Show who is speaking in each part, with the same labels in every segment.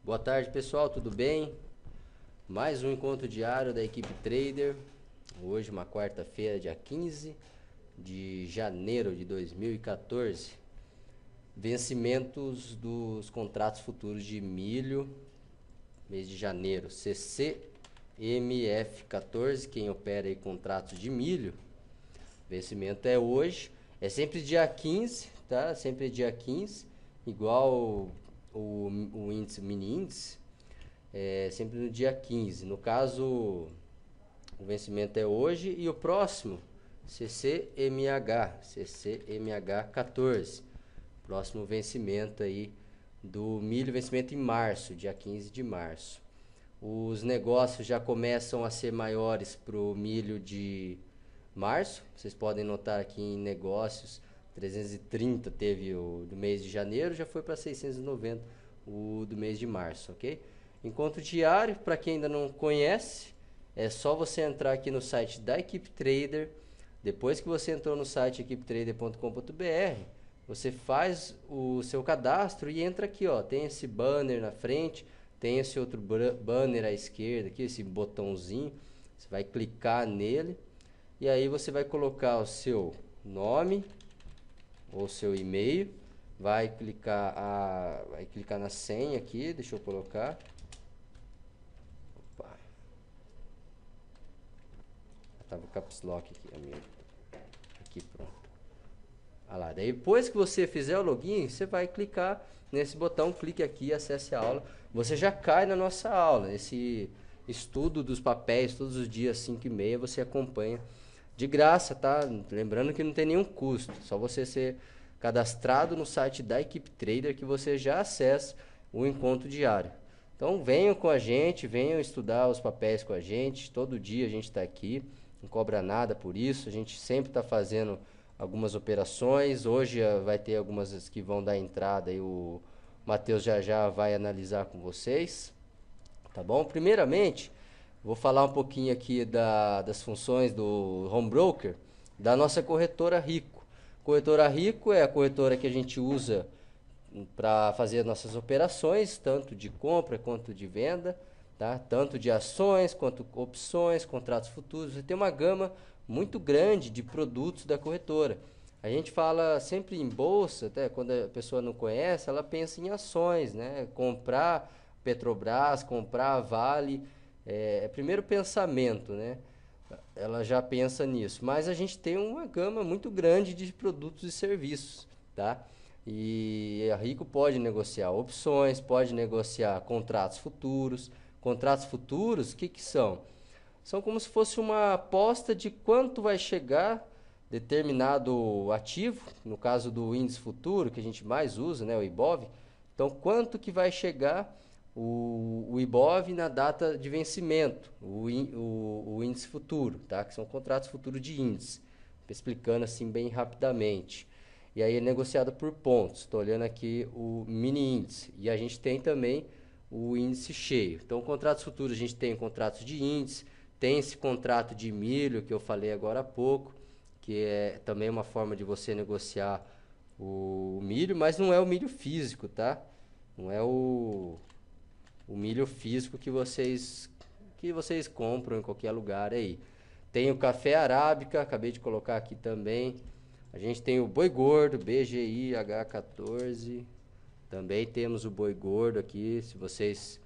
Speaker 1: Boa tarde, pessoal, tudo bem? Mais um encontro diário da equipe Trader. Hoje, uma quarta-feira, dia 15 de janeiro de 2014. Vencimentos dos contratos futuros de milho, mês de janeiro. CCMF14, quem opera aí contratos de milho. Vencimento é hoje. É sempre dia 15, tá? Sempre dia 15, igual o índice, o mini índice, é sempre no dia 15. No caso, o vencimento é hoje e o próximo, CCMH 14. Próximo vencimento aí do milho, vencimento em março, dia 15 de março. Os negócios já começam a ser maiores para o milho de março. Vocês podem notar aqui em negócios, 330 teve o do mês de janeiro, já foi para 690 o do mês de março, ok? Encontro diário, para quem ainda não conhece, é só você entrar aqui no site da Equipe Trader. Depois que você entrou no site equipetrader.com.br, você faz o seu cadastro e entra aqui, ó. Tem esse banner na frente, tem esse outro banner à esquerda aqui, esse botãozinho. Você vai clicar nele e aí você vai colocar o seu nome ou seu e-mail. Vai clicar na senha aqui, deixa eu colocar. Opa. Tava o caps lock aqui, amigo. Aqui, pronto. Ah lá, daí depois que você fizer o login, você vai clicar nesse botão, clique aqui, acesse a aula. Você já cai na nossa aula, esse estudo dos papéis, todos os dias, 5h30, você acompanha de graça, tá? Lembrando que não tem nenhum custo, só você ser cadastrado no site da Equipe Trader que você já acessa o encontro diário. Então venham com a gente, venham estudar os papéis com a gente, todo dia a gente está aqui, não cobra nada por isso, a gente sempre está fazendo algumas operações. Hoje vai ter algumas que vão dar entrada e o Matheus já vai analisar com vocês, tá bom? Primeiramente, vou falar um pouquinho aqui das funções do Home Broker, da nossa corretora Rico. Corretora Rico é a corretora que a gente usa para fazer nossas operações, tanto de compra quanto de venda, tá? Tanto de ações quanto opções, contratos futuros. Você tem uma gama muito grande de produtos da corretora. A gente fala sempre em bolsa, até quando a pessoa não conhece, ela pensa em ações, né? Comprar Petrobras, comprar Vale, é primeiro pensamento, né? Ela já pensa nisso, mas a gente tem uma gama muito grande de produtos e serviços, tá? E a Rico pode negociar opções, pode negociar contratos futuros. Contratos futuros, o que que são? São como se fosse uma aposta de quanto vai chegar determinado ativo, no caso do índice futuro, que a gente mais usa, né, o IBOV. Então, quanto que vai chegar o IBOV na data de vencimento, o índice futuro, tá? Que são contratos futuros de índice, explicando assim bem rapidamente. E aí é negociado por pontos. Estou olhando aqui o mini índice. E a gente tem também o índice cheio. Então, contratos futuros, a gente tem contratos de índice, tem esse contrato de milho que eu falei agora há pouco, que é também uma forma de você negociar o milho, mas não é o milho físico, tá? Não é o milho físico que vocês compram em qualquer lugar aí. Tem o café arábica, acabei de colocar aqui também. A gente tem o boi gordo, BGI H14. Também temos o boi gordo aqui, se vocês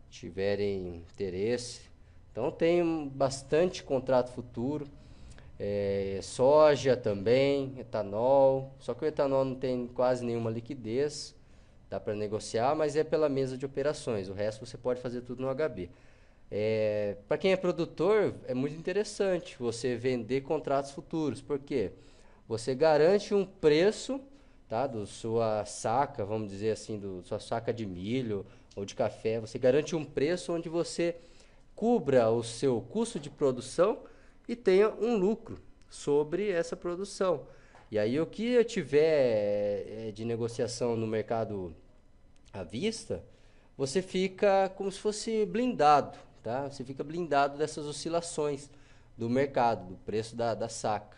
Speaker 1: tiverem interesse. Então tem bastante contrato futuro. Soja também, etanol. Só que o etanol não tem quase nenhuma liquidez. Dá para negociar, mas é pela mesa de operações. O resto você pode fazer tudo no HB. Para quem é produtor, é muito interessante você vender contratos futuros. Por quê? Você garante um preço, tá, do sua saca, vamos dizer assim, do sua saca de milho ou de café. Você garante um preço onde você cubra o seu custo de produção e tenha um lucro sobre essa produção. E aí o que eu tiver de negociação no mercado à vista, você fica como se fosse blindado, tá? Você fica blindado dessas oscilações do mercado, do preço da saca.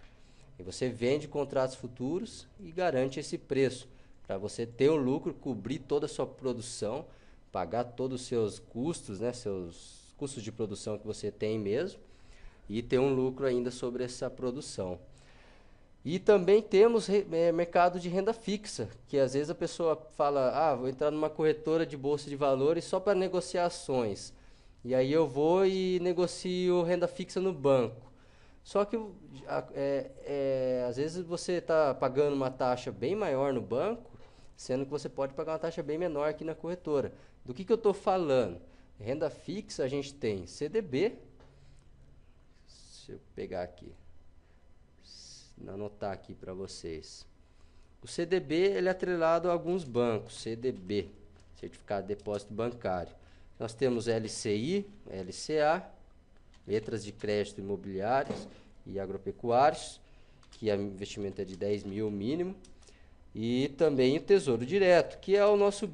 Speaker 1: E você vende contratos futuros e garante esse preço, para você ter um lucro, cobrir toda a sua produção, pagar todos os seus custos, né, seus custos de produção que você tem mesmo, e ter um lucro ainda sobre essa produção. E também temos mercado de renda fixa, que às vezes a pessoa fala, vou entrar numa corretora de bolsa de valores só para negociar ações. E aí eu vou e negocio renda fixa no banco. Só que às vezes você está pagando uma taxa bem maior no banco, sendo que você pode pagar uma taxa bem menor aqui na corretora. Do que eu estou falando? Renda fixa a gente tem CDB, deixa eu pegar aqui, anotar aqui para vocês. O CDB ele é atrelado a alguns bancos, CDB, Certificado de Depósito Bancário. Nós temos LCI, LCA, letras de crédito imobiliários e agropecuários, que o investimento é de 10 mil mínimo, e também o Tesouro Direto, que é o nosso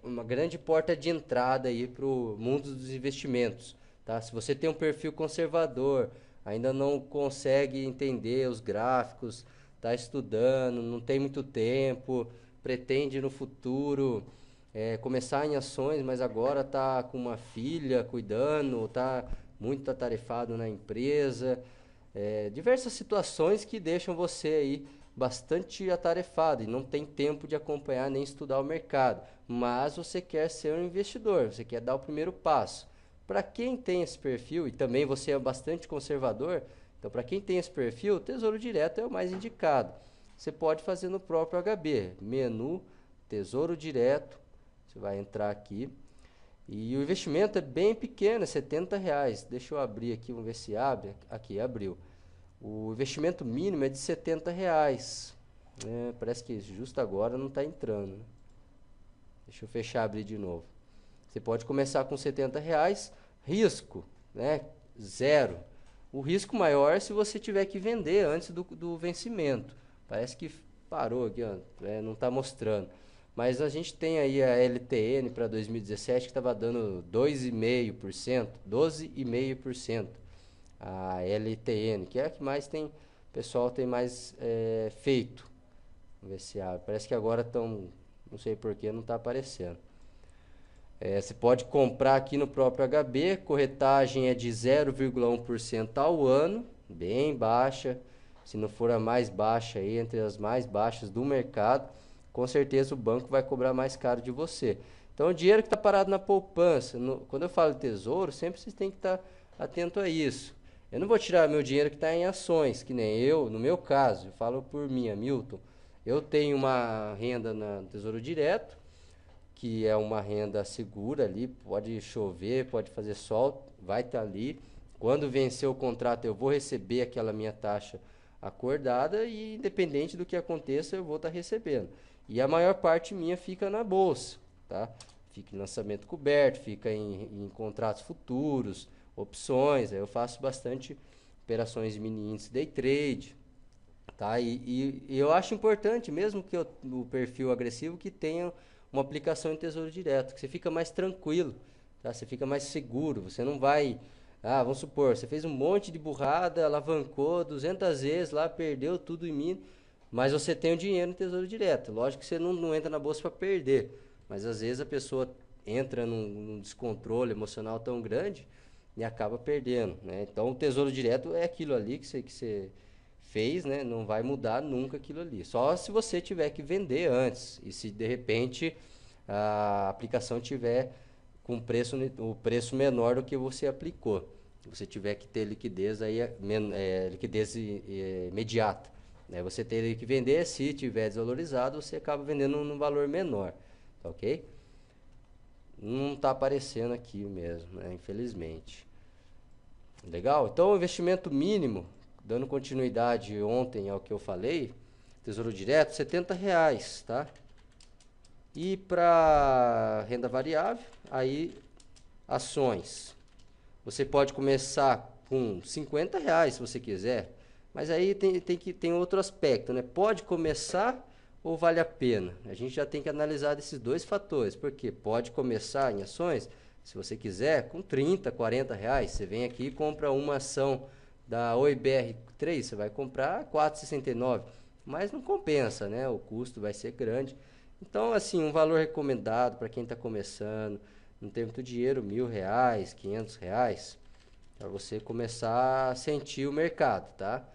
Speaker 1: uma grande porta de entrada aí para o mundo dos investimentos. Tá? Se você tem um perfil conservador, ainda não consegue entender os gráficos, está estudando, não tem muito tempo, pretende no futuro começar em ações, mas agora está com uma filha cuidando, está muito atarefado na empresa, diversas situações que deixam você aí bastante atarefado e não tem tempo de acompanhar nem estudar o mercado, mas você quer ser um investidor, você quer dar o primeiro passo. Para quem tem esse perfil, e também você é bastante conservador, então para quem tem esse perfil, o Tesouro Direto é o mais indicado. Você pode fazer no próprio HB, menu, Tesouro Direto, você vai entrar aqui, e o investimento é bem pequeno, é R$70. Deixa eu abrir aqui, vamos ver se abre. Aqui, abriu. O investimento mínimo é de R$70. Parece que justo agora não está entrando. Né? Deixa eu fechar, abrir de novo. Você pode começar com R$70. Risco, né? Zero. O risco maior é se você tiver que vender antes do vencimento. Parece que parou aqui, ó, não está mostrando. Mas a gente tem aí a LTN para 2017 que estava dando 2,5%, 12,5%. A LTN, que é a que mais tem, o pessoal tem mais feito. Vamos ver se abre. Parece que agora estão, não sei porquê, não está aparecendo. Você pode comprar aqui no próprio HB, corretagem é de 0,1% ao ano, bem baixa. Se não for a mais baixa aí, entre as mais baixas do mercado, com certeza o banco vai cobrar mais caro de você. Então o dinheiro que está parado na poupança, quando eu falo de tesouro, sempre vocês têm que estar atento a isso. Eu não vou tirar meu dinheiro que está em ações, que nem eu, no meu caso, eu falo por mim, Milton. Eu tenho uma renda no Tesouro Direto, que é uma renda segura ali, pode chover, pode fazer sol, vai estar ali. Quando vencer o contrato eu vou receber aquela minha taxa acordada e independente do que aconteça eu vou estar recebendo. E a maior parte minha fica na bolsa, tá? Fica em lançamento coberto, fica em contratos futuros, opções, aí eu faço bastante operações de mini índice day trade, tá? E eu acho importante, mesmo que o perfil agressivo, que tenha uma aplicação em Tesouro Direto, que você fica mais tranquilo, tá? Você fica mais seguro, você não vai... vamos supor, você fez um monte de burrada, alavancou 200 vezes lá, perdeu tudo em mim, mas você tem o dinheiro no Tesouro Direto. Lógico que você não entra na bolsa para perder, mas às vezes a pessoa entra num descontrole emocional tão grande e acaba perdendo, né? Então o Tesouro Direto é aquilo ali que você fez, né? Não vai mudar nunca aquilo ali. Só se você tiver que vender antes e se de repente a aplicação tiver com o preço menor do que você aplicou. Você tiver que ter liquidez aí, liquidez imediata. Né? Você teria que vender, se tiver desvalorizado, você acaba vendendo num valor menor. Tá ok? Não está aparecendo aqui mesmo, né? Infelizmente. Legal? Então o investimento mínimo, dando continuidade ontem ao que eu falei, Tesouro Direto, R$70, tá? E para renda variável, aí ações. Você pode começar com R$50 se você quiser, mas aí tem outro aspecto, né? Pode começar ou vale a pena? A gente já tem que analisar esses dois fatores, porque pode começar em ações, se você quiser, com R$30, R$40. Você vem aqui e compra uma ação da Oi BR3, você vai comprar 4,69, mas não compensa, né? O custo vai ser grande. Então, assim, um valor recomendado para quem está começando, não tem muito dinheiro, R$ 1.000, R$ 500, para você começar a sentir o mercado, tá?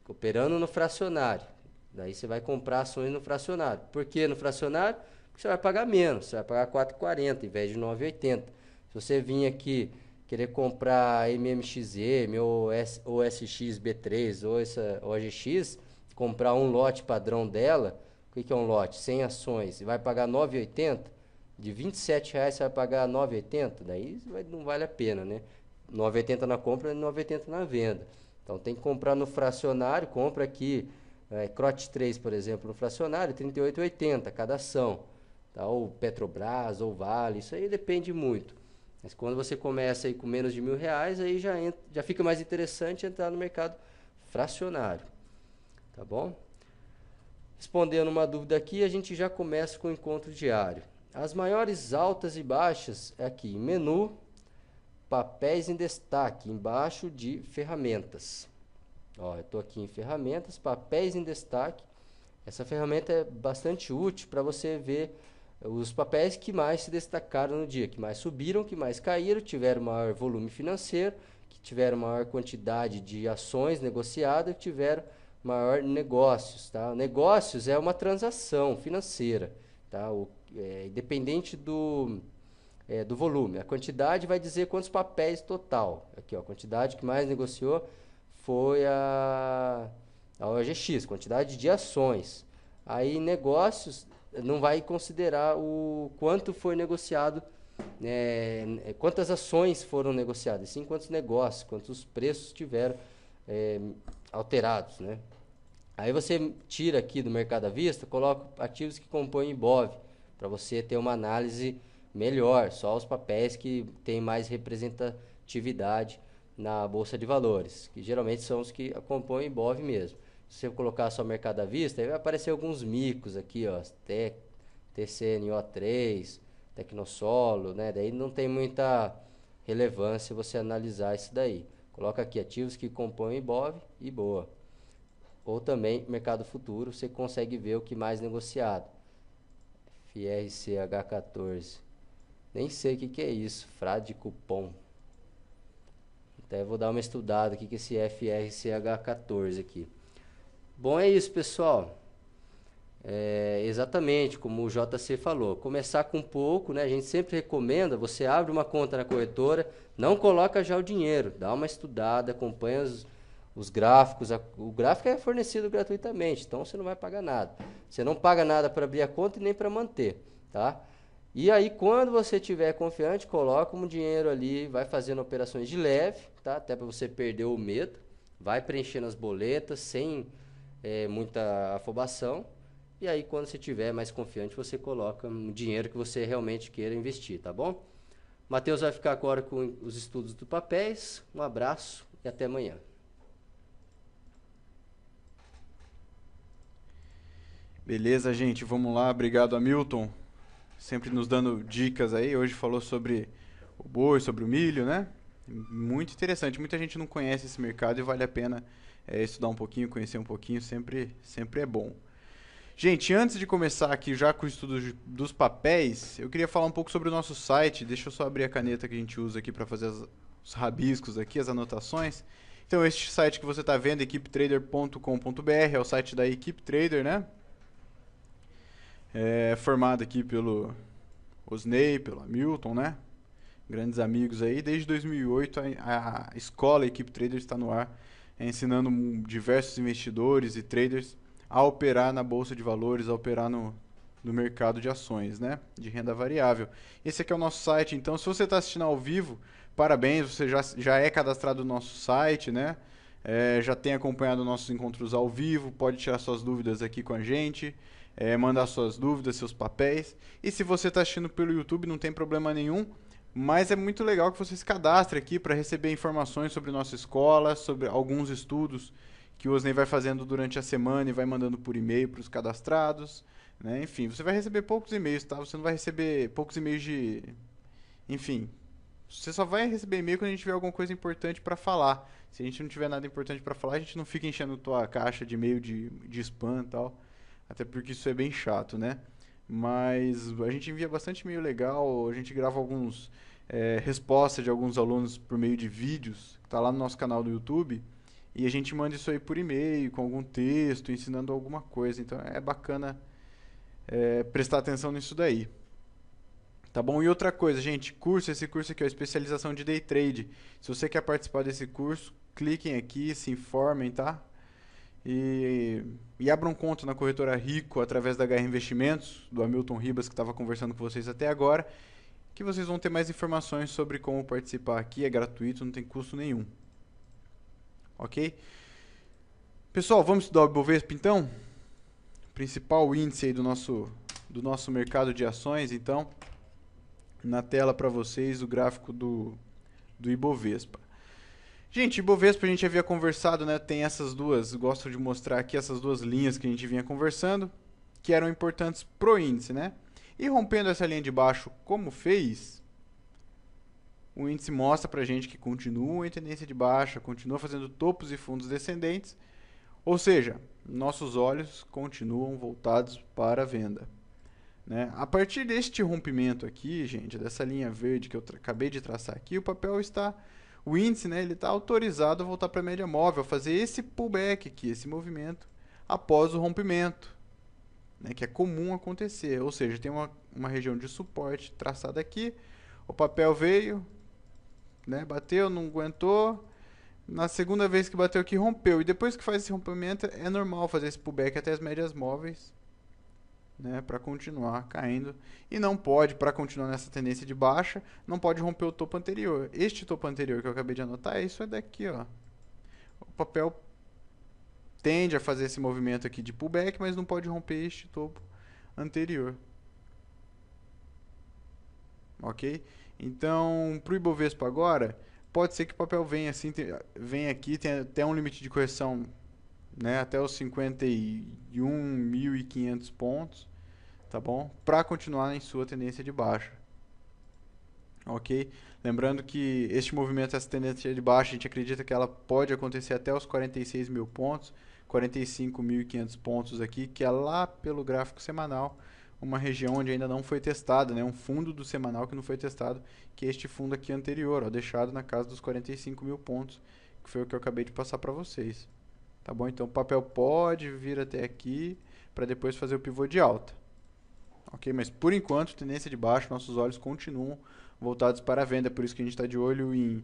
Speaker 1: Operando no fracionário. Daí você vai comprar ações no fracionário. Por que no fracionário? Porque você vai pagar menos, você vai pagar 4,40 em vez de 9,80. Se você vir aqui querer comprar MMXM ou OSX-B3 ou essa OGX, comprar um lote padrão dela, o que é um lote? 100 ações, e vai pagar 9,80, de R$ 27 você vai pagar 9,80, daí não vale a pena, né? 9,80 na compra e 9,80 na venda. Então tem que comprar no fracionário, compra aqui CROT 3, por exemplo, no fracionário, R$ 38,80 cada ação. Tá? Ou Petrobras, ou Vale, isso aí depende muito. Mas quando você começa aí com menos de R$ 1.000, aí já fica mais interessante entrar no mercado fracionário. Tá bom? Respondendo uma dúvida aqui, a gente já começa com o encontro diário. As maiores altas e baixas é aqui em menu, papéis em destaque, embaixo de ferramentas. Ó, eu estou aqui em ferramentas, papéis em destaque. Essa ferramenta é bastante útil para você ver os papéis que mais se destacaram no dia, que mais subiram, que mais caíram, tiveram maior volume financeiro, que tiveram maior quantidade de ações negociadas, que tiveram maior negócios. Tá? Negócios é uma transação financeira, tá? Independente do volume. A quantidade vai dizer quantos papéis total. Aqui, ó, a quantidade que mais negociou foi a OGX, quantidade de ações. Aí negócios não vai considerar o quanto foi negociado, quantas ações foram negociadas, sim quantos negócios, quantos preços tiveram alterados, né? Aí você tira aqui do mercado à vista, coloca ativos que compõem IBOV, para você ter uma análise melhor, só os papéis que têm mais representatividade na Bolsa de Valores, que geralmente são os que compõem IBOV mesmo. Se você colocar só mercado à vista, aí vai aparecer alguns micos aqui, ó, TCNO3, Tecnosolo, né? Daí não tem muita relevância você analisar isso daí. Coloca aqui ativos que compõem IBOV e boa. Ou também mercado futuro, você consegue ver o que mais negociado. FRCH14. Nem sei o que é isso, frade cupom. Até vou dar uma estudada aqui que esse FRCH14 aqui. Bom, é isso, pessoal. Exatamente como o JC falou, começar com pouco, né? A gente sempre recomenda, você abre uma conta na corretora, não coloca já o dinheiro, dá uma estudada, acompanha os gráficos, o gráfico é fornecido gratuitamente, então você não vai pagar nada. Você não paga nada para abrir a conta e nem para manter, tá? E aí, quando você estiver confiante, coloca um dinheiro ali, vai fazendo operações de leve, tá? Até para você perder o medo, vai preenchendo as boletas sem muita afobação. E aí, quando você estiver mais confiante, você coloca o dinheiro que você realmente queira investir, tá bom? Matheus vai ficar agora com os estudos dos papéis. Um abraço e até amanhã.
Speaker 2: Beleza, gente, vamos lá. Obrigado, Hamilton. Sempre nos dando dicas aí. Hoje falou sobre o boi, sobre o milho, né? Muito interessante. Muita gente não conhece esse mercado e vale a pena estudar um pouquinho, conhecer um pouquinho. Sempre é bom. Gente, antes de começar aqui já com o estudo dos papéis, eu queria falar um pouco sobre o nosso site. Deixa eu só abrir a caneta que a gente usa aqui para fazer os rabiscos aqui, as anotações. Então, este site que você está vendo, equipetrader.com.br, é o site da Equipe Trader, né? Formado aqui pelo Osney, pelo Hamilton, né? Grandes amigos aí. Desde 2008 a escola Equipe Trader está no ar, ensinando diversos investidores e traders a operar na Bolsa de Valores, a operar no mercado de ações, né? De renda variável. Esse aqui é o nosso site, então se você está assistindo ao vivo, parabéns, você já é cadastrado no nosso site, né? Já tem acompanhado nossos encontros ao vivo, pode tirar suas dúvidas aqui com a gente. Mandar suas dúvidas, seus papéis. E se você está assistindo pelo YouTube, não tem problema nenhum, mas é muito legal que você se cadastre aqui para receber informações sobre nossa escola, sobre alguns estudos que o Osney vai fazendo durante a semana e vai mandando por e-mail para os cadastrados, né? Enfim, você vai receber poucos e-mails, tá? Você não vai receber poucos e-mails Enfim, você só vai receber e-mail quando a gente tiver alguma coisa importante para falar. Se a gente não tiver nada importante para falar, a gente não fica enchendo tua caixa de e-mail de spam e tal. Até porque isso é bem chato, né? Mas a gente envia bastante e-mail legal, a gente grava alguns respostas de alguns alunos por meio de vídeos, que tá lá no nosso canal do YouTube, e a gente manda isso aí por e-mail, com algum texto, ensinando alguma coisa. Então é bacana prestar atenção nisso daí. Tá bom? E outra coisa, gente, esse curso aqui é a especialização de Day Trade. Se você quer participar desse curso, cliquem aqui, se informem, tá? E abram conta na corretora Rico através da HR Investimentos, do Hamilton Ribas, que estava conversando com vocês até agora, que vocês vão ter mais informações sobre como participar aqui. É gratuito, não tem custo nenhum. Ok? Pessoal, vamos estudar o Ibovespa então? Principal índice aí do nosso mercado de ações, então. Na tela para vocês o gráfico do Ibovespa. Gente, Ibovespa a gente havia conversado, né? Tem essas duas, gosto de mostrar aqui essas duas linhas que a gente vinha conversando, que eram importantes pro índice, né? E rompendo essa linha de baixo, como fez, o índice mostra pra gente que continua em tendência de baixa, continua fazendo topos e fundos descendentes, ou seja, nossos olhos continuam voltados para a venda. Né? A partir deste rompimento aqui, gente, dessa linha verde que eu acabei de traçar aqui, o índice, né, ele está autorizado a voltar para a média móvel, a fazer esse pullback aqui, esse movimento, após o rompimento, né, que é comum acontecer. Ou seja, tem uma região de suporte traçada aqui, o papel veio, né, bateu, não aguentou, na segunda vez que bateu aqui, rompeu. E depois que faz esse rompimento, é normal fazer esse pullback até as médias móveis, né, para continuar caindo, e não pode, para continuar nessa tendência de baixa, não pode romper o topo anterior. Este topo anterior que eu acabei de anotar, isso é daqui, ó. O papel tende a fazer esse movimento aqui de pullback, mas não pode romper este topo anterior. Ok? Então, para o Ibovespa agora, pode ser que o papel venha assim, venha aqui, tem até um limite de correção, né, até os 51.500 pontos, tá bom? Para continuar em sua tendência de baixa. Ok? Lembrando que este movimento, essa tendência de baixa, a gente acredita que ela pode acontecer até os 46 mil pontos, 45.500 pontos aqui, que é lá pelo gráfico semanal, uma região onde ainda não foi testada, né? Um fundo do semanal que não foi testado, que é este fundo aqui anterior, ó, deixado na casa dos 45 mil pontos, que foi o que eu acabei de passar para vocês. Tá bom? Então o papel pode vir até aqui para depois fazer o pivô de alta. Ok? Mas por enquanto, tendência de baixo, nossos olhos continuam voltados para a venda. Por isso que a gente está de olho em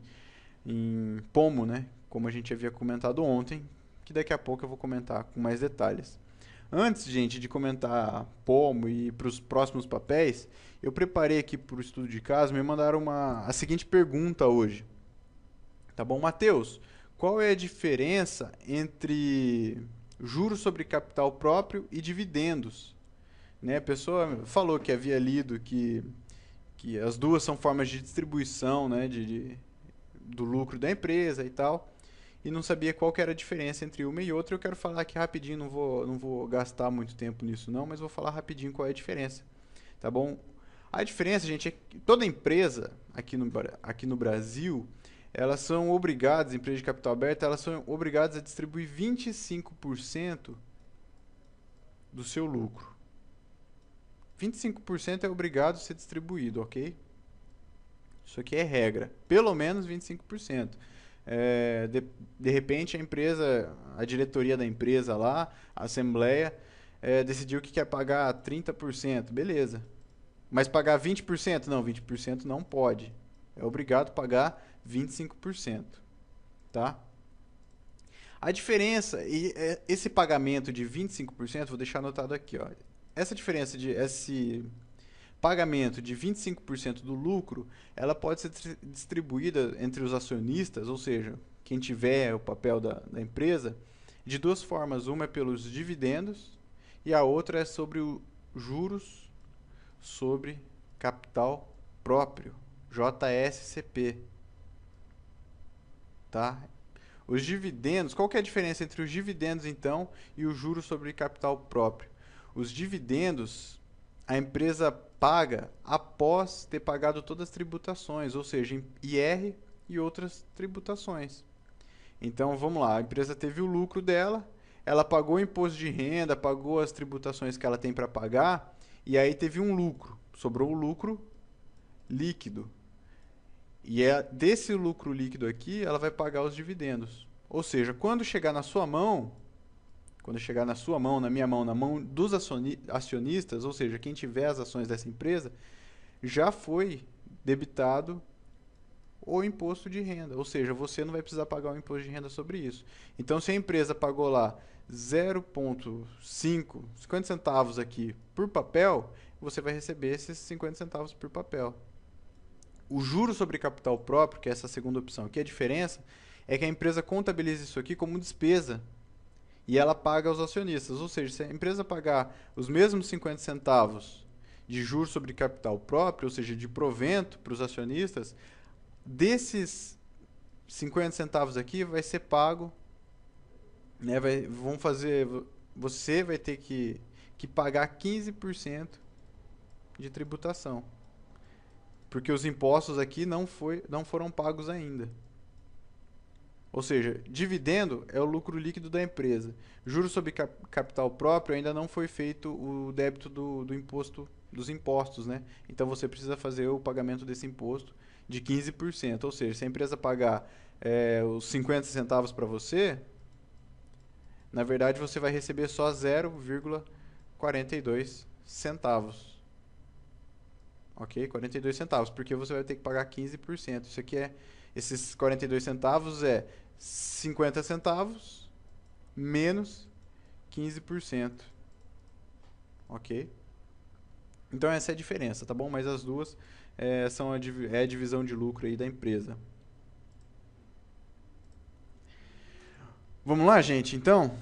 Speaker 2: Pomo, né? Como a gente havia comentado ontem, que daqui a pouco eu vou comentar com mais detalhes. Antes, gente, de comentar Pomo e para os próximos papéis, eu preparei aqui para o estudo de caso, me mandaram a seguinte pergunta hoje. Tá bom, Matheus? Qual é a diferença entre juros sobre capital próprio e dividendos? Né? A pessoa falou que havia lido que as duas são formas de distribuição, né, do lucro da empresa e tal, e não sabia qual que era a diferença entre uma e outra. Eu quero falar aqui rapidinho, não vou gastar muito tempo nisso não, mas vou falar rapidinho qual é a diferença. Tá bom? A diferença, gente, é que toda empresa aqui no Brasil, elas são obrigadas, empresas de capital aberto, elas são obrigadas a distribuir 25% do seu lucro. 25% é obrigado a ser distribuído, ok? Isso aqui é regra. Pelo menos 25%. De repente a diretoria da empresa lá, a assembleia, decidiu que quer pagar 30%. Beleza. Mas pagar 20%? Não, 20% não pode. É obrigado a pagar 25%. Tá? A diferença, esse pagamento de 25%, vou deixar anotado aqui, ó. Essa diferença esse pagamento de 25% do lucro, ela pode ser distribuída entre os acionistas, ou seja, quem tiver o papel da empresa, de duas formas. Uma é pelos dividendos e a outra é sobre os juros sobre capital próprio, JSCP. Tá? Os dividendos, qual que é a diferença entre os dividendos então e os juros sobre capital próprio? Os dividendos a empresa paga após ter pagado todas as tributações, ou seja, IR e outras tributações. Então, vamos lá, a empresa teve o lucro dela, ela pagou o imposto de renda, pagou as tributações que ela tem para pagar, e aí teve um lucro, sobrou o lucro líquido. E é desse lucro líquido aqui, ela vai pagar os dividendos. Ou seja, quando chegar na sua mão, quando chegar na sua mão, na minha mão, na mão dos acionistas, ou seja, quem tiver as ações dessa empresa, já foi debitado o imposto de renda. Ou seja, você não vai precisar pagar o imposto de renda sobre isso. Então, se a empresa pagou lá 0,5, 50 centavos aqui por papel, você vai receber esses 50 centavos por papel. O juro sobre capital próprio, que é essa segunda opção aqui, a diferença é que a empresa contabiliza isso aqui como despesa e ela paga aos acionistas. Ou seja, se a empresa pagar os mesmos 50 centavos de juros sobre capital próprio, ou seja, de provento para os acionistas, desses 50 centavos aqui vai ser pago, né, você vai ter que pagar 15% de tributação. Porque os impostos aqui não foram pagos ainda. Ou seja, dividendo é o lucro líquido da empresa. Juros sobre capital próprio ainda não foi feito o débito do imposto, dos impostos, né? Então você precisa fazer o pagamento desse imposto de 15%. Ou seja, se a empresa pagar os 50 centavos para você, na verdade você vai receber só 0,42 centavos. Ok? 42 centavos, porque você vai ter que pagar 15%. Isso aqui esses 42 centavos é 50 centavos menos 15%. Ok? Então essa é a diferença, tá bom? Mas as duas são a divisão de lucro aí da empresa. Vamos lá, gente? Então,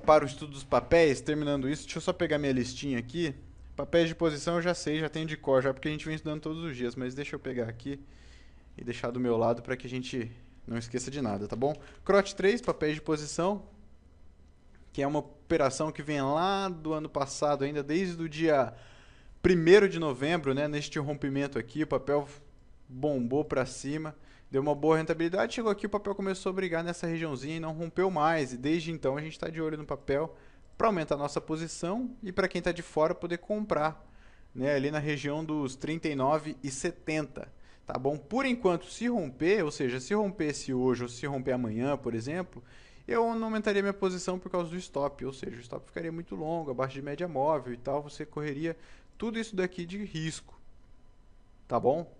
Speaker 2: para o estudo dos papéis, terminando isso, deixa eu só pegar minha listinha aqui. Papéis de posição eu já sei, já tenho de cor, já porque a gente vem estudando todos os dias, mas deixa eu pegar aqui e deixar do meu lado para que a gente não esqueça de nada, tá bom? CROT 3, papéis de posição, que é uma operação que vem lá do ano passado, ainda desde o dia 1º de novembro, né, neste rompimento aqui, o papel bombou para cima, deu uma boa rentabilidade, chegou aqui, o papel começou a brigar nessa regiãozinha e não rompeu mais, e desde então a gente está de olho no papel para aumentar a nossa posição e para quem está de fora poder comprar, né, ali na região dos 39,70, tá bom? Por enquanto, se romper, ou seja, se rompesse hoje ou se romper amanhã, por exemplo, eu não aumentaria minha posição por causa do stop, ou seja, o stop ficaria muito longo, abaixo de média móvel e tal, você correria tudo isso daqui de risco, tá bom?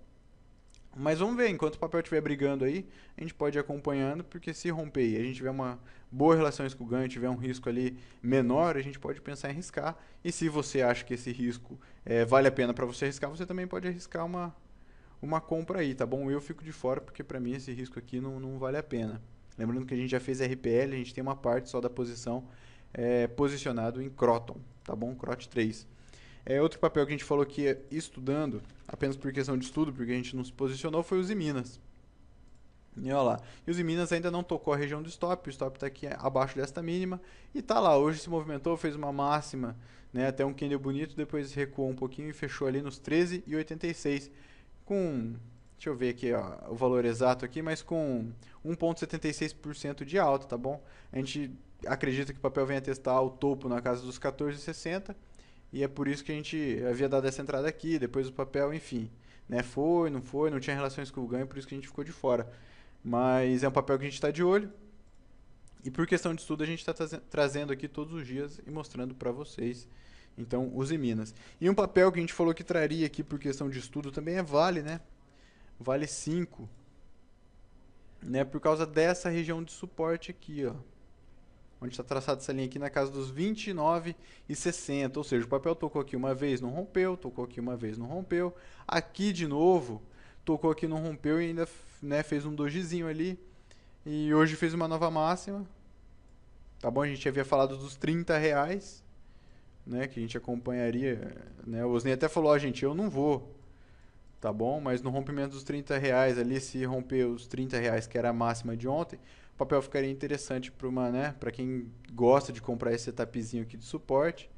Speaker 2: Mas vamos ver, enquanto o papel estiver brigando aí, a gente pode ir acompanhando, porque se romper e a gente tiver uma boa relação com o ganho, tiver um risco ali menor, a gente pode pensar em arriscar. E se você acha que esse risco vale a pena para você arriscar, você também pode arriscar uma compra aí, tá bom? Eu fico de fora, porque para mim esse risco aqui não vale a pena. Lembrando que a gente já fez RPL, a gente tem uma parte só da posição posicionado em Croton, tá bom? CROT 3. Outro papel que a gente falou que ia estudando, apenas por questão de estudo, porque a gente não se posicionou, foi os Minas. E olha lá, e os Minas ainda não tocou a região do stop, o stop está aqui abaixo desta mínima, e tá lá, hoje se movimentou, fez uma máxima, né, até um candle bonito, depois recuou um pouquinho e fechou ali nos 13,86, com, deixa eu ver aqui ó, o valor exato aqui, mas com 1,76% de alta, tá bom? A gente acredita que o papel venha testar o topo na casa dos 14,60, e é por isso que a gente havia dado essa entrada aqui, depois o papel, enfim, né, foi, não tinha relações com o ganho, por isso que a gente ficou de fora. Mas é um papel que a gente está de olho, e por questão de estudo a gente está trazendo aqui todos os dias e mostrando para vocês. Então, use Minas. E um papel que a gente falou que traria aqui por questão de estudo também é Vale, né? Vale 5, né, por causa dessa região de suporte aqui, ó, onde está traçada essa linha aqui na casa dos 29,60, ou seja, o papel tocou aqui uma vez, não rompeu, tocou aqui uma vez, não rompeu, aqui de novo, tocou aqui, não rompeu e ainda, né, fez um dojizinho ali, e hoje fez uma nova máxima, tá bom? A gente havia falado dos R$30, né, que a gente acompanharia, né, o Osney até falou, ó, gente, eu não vou, tá bom? Mas no rompimento dos R$30 ali, se romper os R$30 que era a máxima de ontem, o papel ficaria interessante para né, para quem gosta de comprar esse etapzinho aqui de suporte,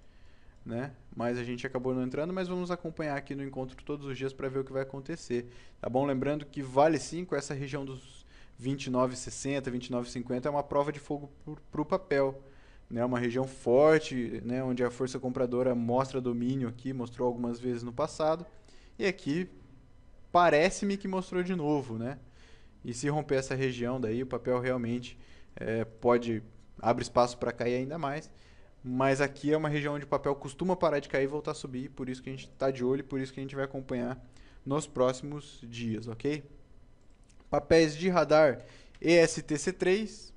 Speaker 2: né? Mas a gente acabou não entrando, mas vamos acompanhar aqui no encontro todos os dias para ver o que vai acontecer, tá bom? Lembrando que Vale 5, essa região dos 29,60, 29,50 é uma prova de fogo para o papel. Né? Uma região forte, né? Onde a força compradora mostra domínio aqui, mostrou algumas vezes no passado. E aqui parece-me que mostrou de novo, né? E se romper essa região daí, o papel realmente abre espaço para cair ainda mais. Mas aqui é uma região onde o papel costuma parar de cair e voltar a subir, por isso que a gente está de olho e por isso que a gente vai acompanhar nos próximos dias, ok? Papéis de radar ESTC3.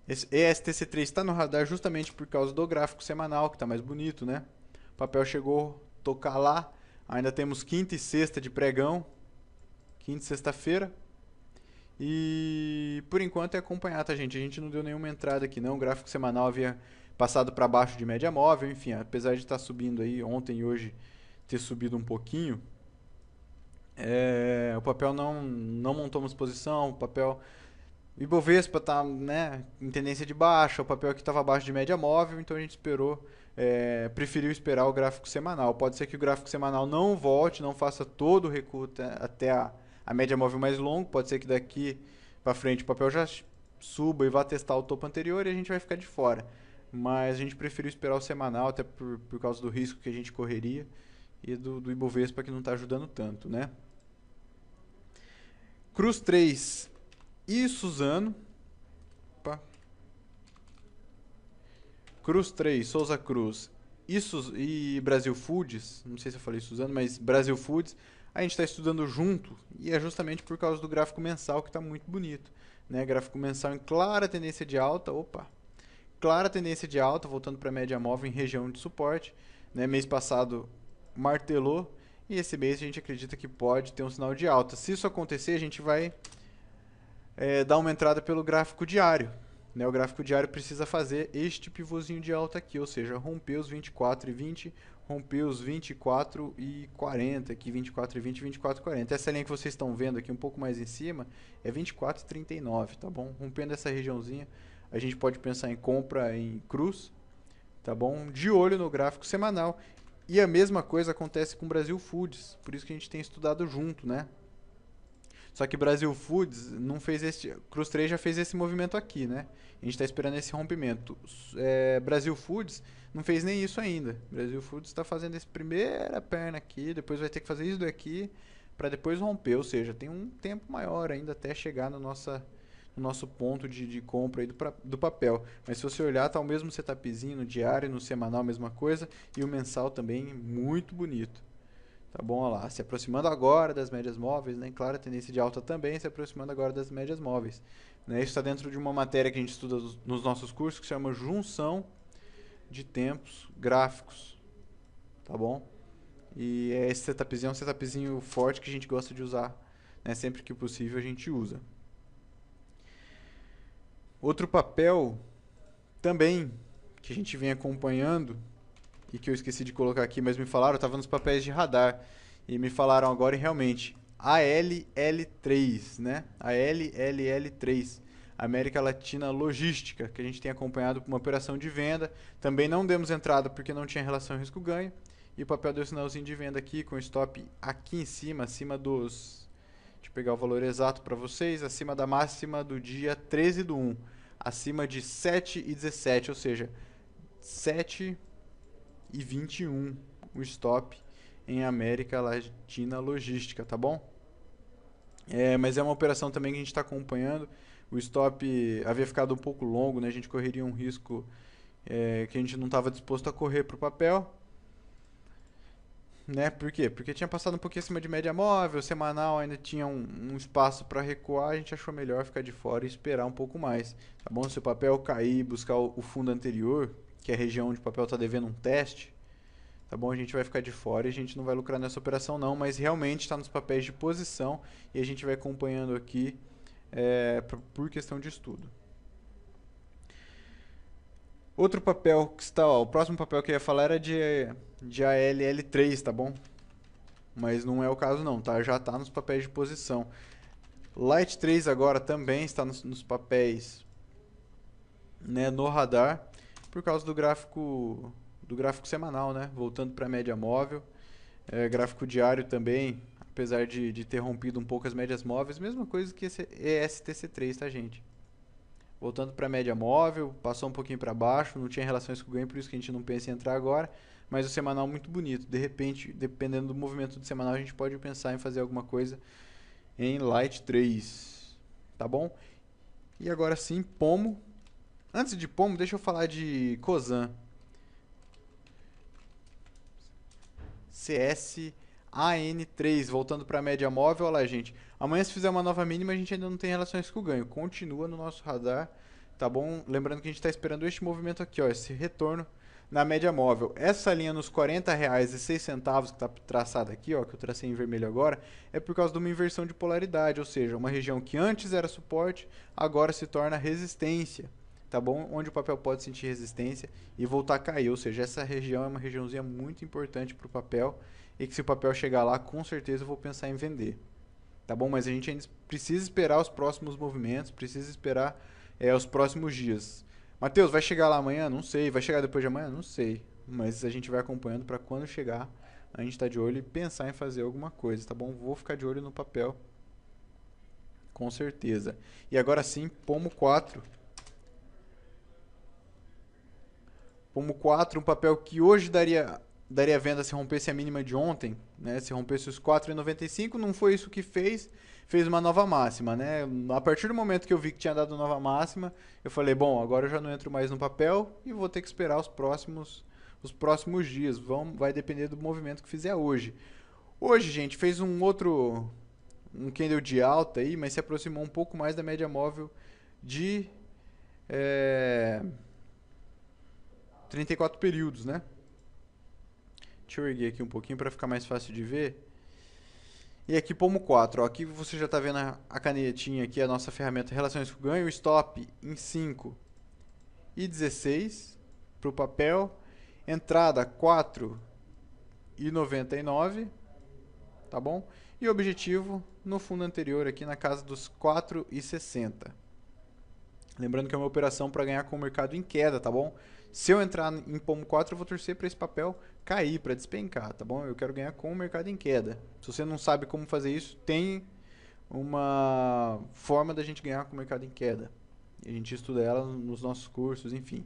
Speaker 2: Esse ESTC3 está no radar justamente por causa do gráfico semanal, que está mais bonito, né? O papel chegou a tocar lá. Ainda temos quinta e sexta de pregão. Quinta e sexta-feira. E por enquanto é acompanhar, tá, gente? A gente não deu nenhuma entrada aqui, não. O gráfico semanal havia passado para baixo de média móvel. Enfim, apesar de estar subindo aí ontem e hoje ter subido um pouquinho, o papel não montamos posição. O papel Ibovespa está, né, em tendência de baixa. O papel aqui estava abaixo de média móvel, então a gente preferiu esperar o gráfico semanal. Pode ser que o gráfico semanal não volte, não faça todo o recuo até a média móvel mais longo. Pode ser que daqui para frente o papel já suba e vá testar o topo anterior e a gente vai ficar de fora. Mas a gente preferiu esperar o semanal, até por causa do risco que a gente correria e do Ibovespa, que não está ajudando tanto, né? Cruz 3 e Suzano. Opa. Cruz 3, Souza Cruz e Brasil Foods. Não sei se eu falei Suzano, mas Brasil Foods. A gente está estudando junto e é justamente por causa do gráfico mensal, que está muito bonito, né? Gráfico mensal em clara tendência de alta. Clara tendência de alta, voltando para a média móvel em região de suporte, né? Mês passado martelou e esse mês a gente acredita que pode ter um sinal de alta. Se isso acontecer, a gente vai dar uma entrada pelo gráfico diário, né? O gráfico diário precisa fazer este pivôzinho de alta aqui, ou seja, romper os 24,20, romper os 24,40 aqui, 24,20, 24,40. Essa linha que vocês estão vendo aqui um pouco mais em cima é 24,39, tá bom? Rompendo essa regiãozinha, a gente pode pensar em compra em cruz, tá bom? De olho no gráfico semanal. E a mesma coisa acontece com o Brasil Foods, por isso que a gente tem estudado junto, né? Só que Brasil Foods não fez Cruz 3 já fez esse movimento aqui, né? A gente está esperando esse rompimento. Brasil Foods não fez nem isso ainda. Brasil Foods está fazendo essa primeira perna aqui, depois vai ter que fazer isso daqui para depois romper. Ou seja, tem um tempo maior ainda até chegar no nosso ponto de compra aí do papel. Mas se você olhar, tá o mesmo setupzinho no diário, no semanal, a mesma coisa. E o mensal também muito bonito. Tá bom, olha lá, se aproximando agora das médias móveis, né? Claro, a tendência de alta também se aproximando agora das médias móveis. Né? Isso está dentro de uma matéria que a gente estuda nos nossos cursos, que se chama junção de tempos gráficos. Tá bom? E esse setupzinho é um setupzinho forte que a gente gosta de usar, né? Sempre que possível a gente usa. Outro papel também que a gente vem acompanhando e que eu esqueci de colocar aqui, mas me falaram, eu estava nos papéis de radar, e me falaram agora e realmente, ALL3, né? ALLL3, América Latina Logística, que a gente tem acompanhado por uma operação de venda. Também não demos entrada porque não tinha relação risco-ganho, e o papel deu sinalzinho de venda aqui, com stop aqui em cima, acima dos... Deixa eu pegar o valor exato para vocês, acima da máxima do dia 13/1, acima de 7,17, ou seja, 7,21 o stop em América Latina Logística, tá bom? Mas é uma operação também que a gente está acompanhando. O stop havia ficado um pouco longo, né? A gente correria um risco que a gente não estava disposto a correr para o papel. Né? Por quê? Porque tinha passado um pouquinho acima de média móvel, semanal ainda tinha um espaço para recuar, a gente achou melhor ficar de fora e esperar um pouco mais. Tá bom? Se o papel cair e buscar o fundo anterior, que é a região onde o papel está devendo um teste, tá bom? A gente vai ficar de fora e a gente não vai lucrar nessa operação não, mas realmente está nos papéis de posição e a gente vai acompanhando aqui por questão de estudo. Outro papel que está, ó, o próximo papel que eu ia falar era de ALL3, tá bom? Mas não é o caso não, tá? Já está nos papéis de posição. Light 3 agora também está nos papéis, né, no radar, por causa do gráfico semanal, né? Voltando para a média móvel. Gráfico diário também, apesar de ter rompido um pouco as médias móveis, mesma coisa que esse ESTC3, tá, gente? Voltando para a média móvel, passou um pouquinho para baixo, não tinha relações com o ganho, por isso que a gente não pensa em entrar agora, mas o semanal muito bonito. De repente, dependendo do movimento do semanal, a gente pode pensar em fazer alguma coisa em Light 3, tá bom? E agora sim, Pomo. Antes de Pomo, deixa eu falar de Cosan. CSAN3, voltando para a média móvel, olha lá, gente. Amanhã, se fizer uma nova mínima, a gente ainda não tem relações com o ganho. Continua no nosso radar, tá bom? Lembrando que a gente está esperando este movimento aqui, ó, esse retorno na média móvel. Essa linha nos R$40,06 que está traçada aqui, ó, que eu tracei em vermelho agora, é por causa de uma inversão de polaridade, ou seja, uma região que antes era suporte, agora se torna resistência, tá bom? Onde o papel pode sentir resistência e voltar a cair, ou seja, essa região é uma regiãozinha muito importante para o papel e que se o papel chegar lá, com certeza eu vou pensar em vender, tá bom? Mas a gente ainda precisa esperar os próximos movimentos, precisa esperar os próximos dias. Matheus, vai chegar lá amanhã? Não sei. Vai chegar depois de amanhã? Não sei. Mas a gente vai acompanhando para quando chegar, a gente tá de olho e pensar em fazer alguma coisa, tá bom? Vou ficar de olho no papel, com certeza. E agora sim, Pomo 4. Pomo 4, um papel que hoje daria venda se rompesse a mínima de ontem, né? Se rompesse os 4,95, não foi isso que fez uma nova máxima, né? A partir do momento que eu vi que tinha dado nova máxima, eu falei, bom, agora eu já não entro mais no papel e vou ter que esperar os próximos dias. Vai depender do movimento que fizer hoje. Hoje, gente, fez um candle de alta aí, mas se aproximou um pouco mais da média móvel de 34 períodos, né? Deixa eu erguer aqui um pouquinho para ficar mais fácil de ver. E aqui Pomo 4, ó, aqui você já está vendo a canetinha aqui, a nossa ferramenta Relações com Ganho, stop em 5 e 16 para o papel, entrada 4,99, tá bom? E objetivo no fundo anterior aqui na casa dos 4,60. Lembrando que é uma operação para ganhar com o mercado em queda, tá bom? Se eu entrar em Pomo 4, eu vou torcer para esse papel cair, para despencar, tá bom? Eu quero ganhar com o mercado em queda. Se você não sabe como fazer isso, tem uma forma da gente ganhar com o mercado em queda. E a gente estuda ela nos nossos cursos, enfim.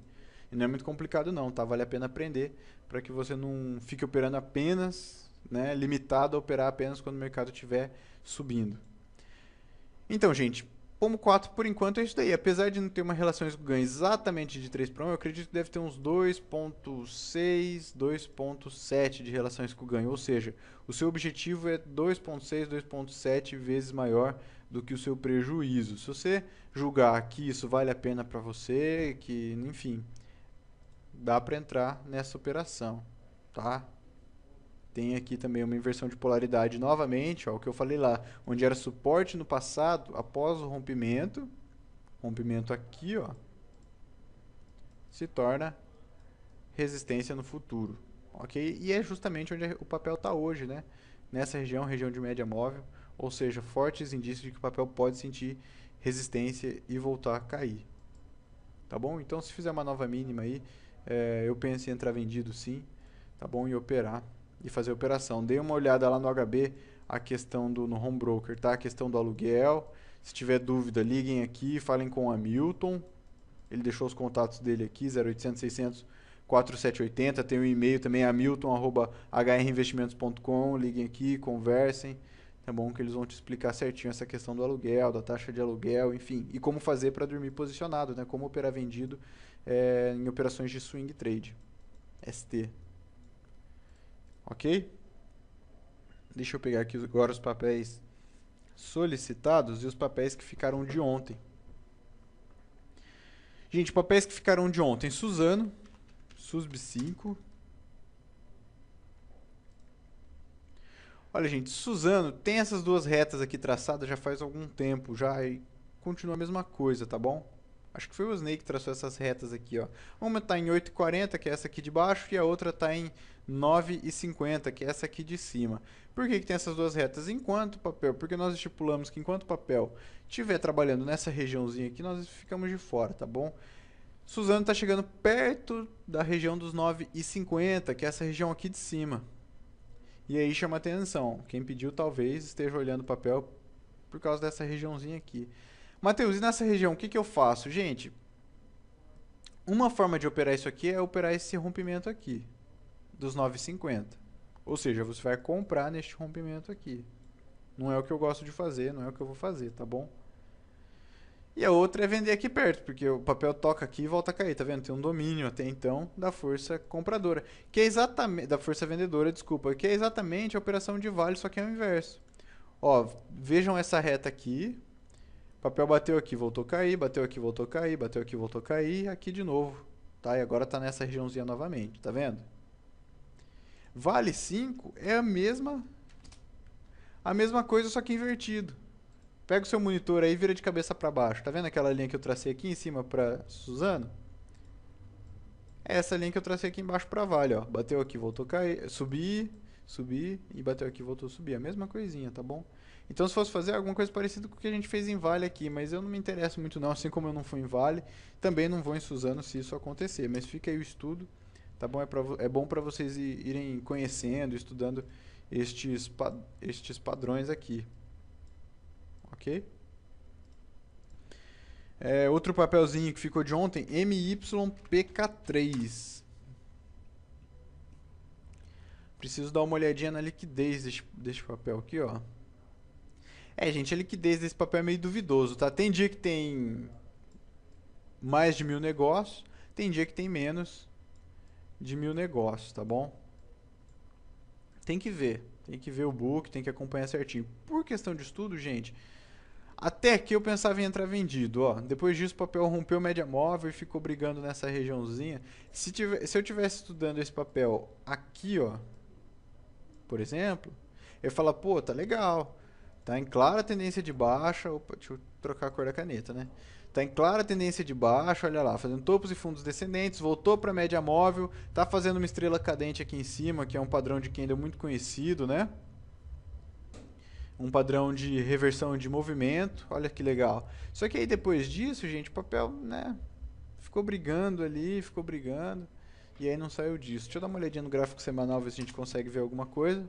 Speaker 2: E não é muito complicado não, tá? Vale a pena aprender para que você não fique operando apenas, né, limitado a operar apenas quando o mercado estiver subindo. Então, gente, Pomo 4, por enquanto, é isso daí. Apesar de não ter uma relação de ganho exatamente de 3 para 1, eu acredito que deve ter uns 2.6, 2.7 de relações com ganho. Ou seja, o seu objetivo é 2.6, 2.7 vezes maior do que o seu prejuízo. Se você julgar que isso vale a pena para você, que, enfim, dá para entrar nessa operação, tá? Tem aqui também uma inversão de polaridade novamente, ó, o que eu falei lá, onde era suporte no passado, após o rompimento aqui, ó, se torna resistência no futuro, ok? E é justamente onde o papel está hoje, né? Nessa região de média móvel, ou seja, fortes indícios de que o papel pode sentir resistência e voltar a cair, tá bom? Então, se fizer uma nova mínima aí, eu penso em entrar vendido sim, tá bom? E operar. E fazer a operação. Dê uma olhada lá no HB, a questão no home broker, tá? A questão do aluguel. Se tiver dúvida, liguem aqui, falem com o Hamilton. Ele deixou os contatos dele aqui, 0800 600 4780. Tem um e-mail também, hamilton@hrinvestimentos.com. Liguem aqui, conversem. Tá bom? Que eles vão te explicar certinho essa questão do aluguel, da taxa de aluguel, enfim. E como fazer para dormir posicionado, né? Como operar vendido em operações de swing trade. ST. Ok? Deixa eu pegar aqui agora os papéis solicitados e os papéis que ficaram de ontem. Gente, papéis que ficaram de ontem. Suzano, SUSB 5. Olha, gente, Suzano tem essas duas retas aqui traçadas já faz algum tempo já e continua a mesma coisa, tá bom? Acho que foi o Snake que traçou essas retas aqui, ó. Uma está em 8,40, que é essa aqui de baixo, e a outra está em 9,50, que é essa aqui de cima. Por que tem essas duas retas? Enquanto o papel, porque nós estipulamos que enquanto o papel estiver trabalhando nessa regiãozinha aqui, nós ficamos de fora, tá bom? Suzano está chegando perto da região dos 9,50, que é essa região aqui de cima. E aí chama atenção. Quem pediu talvez esteja olhando o papel por causa dessa regiãozinha aqui. Matheus, e nessa região, o que eu faço? Gente, uma forma de operar isso aqui é operar esse rompimento aqui, dos 9,50. Ou seja, você vai comprar neste rompimento aqui. Não é o que eu gosto de fazer, não é o que eu vou fazer, tá bom? E a outra é vender aqui perto, porque o papel toca aqui e volta a cair, tá vendo? Tem um domínio até então da força compradora, que é exatamente da força vendedora, desculpa, que é exatamente a operação de vale, só que é o inverso. Ó, vejam essa reta aqui. O papel bateu aqui, voltou a cair, bateu aqui, voltou a cair, bateu aqui, voltou a cair, aqui de novo, tá? E agora tá nessa regiãozinha novamente, tá vendo? Vale 5 é a mesma coisa, só que invertido. Pega o seu monitor aí e vira de cabeça para baixo. Tá vendo aquela linha que eu tracei aqui em cima para Suzano? É essa linha que eu tracei aqui embaixo para Vale, ó. Bateu aqui, voltou a cair, subir, subir e bateu aqui, voltou a subir. A mesma coisinha, tá bom? Então se fosse fazer alguma coisa parecida com o que a gente fez em Vale aqui, mas eu não me interesso muito não, assim como eu não fui em Vale, também não vou em Suzano se isso acontecer. Mas fica aí o estudo, tá bom? É bom para vocês irem conhecendo, estudando estes padrões aqui. Ok? Outro papelzinho que ficou de ontem, MYPK3. Preciso dar uma olhadinha na liquidez deste papel aqui, ó. Gente, a liquidez desse papel é meio duvidoso, tá? Tem dia que tem mais de 1000 negócios, tem dia que tem menos de 1000 negócios, tá bom? Tem que ver o book, tem que acompanhar certinho. Por questão de estudo, gente, até aqui eu pensava em entrar vendido, ó. Depois disso o papel rompeu média móvel e ficou brigando nessa regiãozinha. Se eu tivesse estudando esse papel aqui, ó, por exemplo, eu ia falar, pô, tá legal. Tá em clara tendência de baixa. Opa, deixa eu trocar a cor da caneta, né? Tá em clara tendência de baixa, olha lá, fazendo topos e fundos descendentes, voltou para média móvel, tá fazendo uma estrela cadente aqui em cima, que é um padrão de candle muito conhecido, né? Um padrão de reversão de movimento, olha que legal. Só que aí depois disso, gente, o papel, né, ficou brigando ali, ficou brigando, e aí não saiu disso. Deixa eu dar uma olhadinha no gráfico semanal, ver se a gente consegue ver alguma coisa.